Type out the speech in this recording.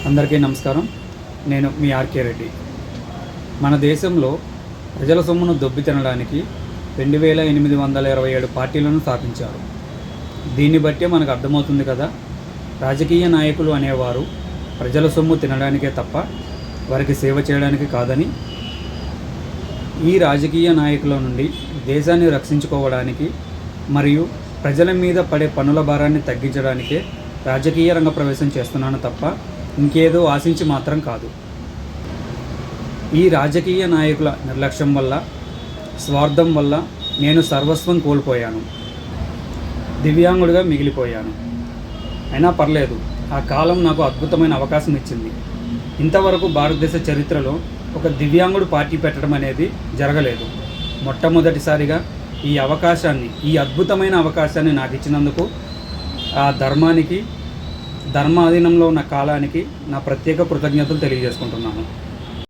అందరికీ నమస్కారం. నేను మీ ఆర్కే రెడ్డి. మన దేశంలో ప్రజల సొమ్మును దొబ్బి తినడానికి 2827 పార్టీలను స్థాపించారు. దీన్ని బట్టే మనకు అర్థమవుతుంది కదా, రాజకీయ నాయకులు అనేవారు ప్రజల సొమ్ము తినడానికే తప్ప వారికి సేవ చేయడానికి కాదని. ఈ రాజకీయ నాయకుల నుండి దేశాన్ని రక్షించుకోవడానికి మరియు ప్రజల మీద పడే పన్నుల భారాన్ని తగ్గించడానికే రాజకీయ రంగ ప్రవేశం చేస్తున్నాను తప్ప ఇంకేదో ఆశించి మాత్రం కాదు. ఈ రాజకీయ నాయకుల నిర్లక్ష్యం వల్ల, స్వార్థం వల్ల నేను సర్వస్వం కోల్పోయాను. దివ్యాంగుడిగా మిగిలిపోయాను. అయినా పర్లేదు, ఆ కాలం నాకు అద్భుతమైన అవకాశం ఇచ్చింది. ఇంతవరకు భారతదేశ చరిత్రలో ఒక దివ్యాంగుడు పార్టీ పెట్టడం అనేది జరగలేదు. మొట్టమొదటిసారిగా ఈ అద్భుతమైన అవకాశాన్ని నాకు ఇచ్చినందుకు ఆ ధర్మానికి, ధర్మాధీనంలో ఉన్న కాలానికి నా ప్రత్యేక కృతజ్ఞతలు తెలియజేసుకుంటున్నాను.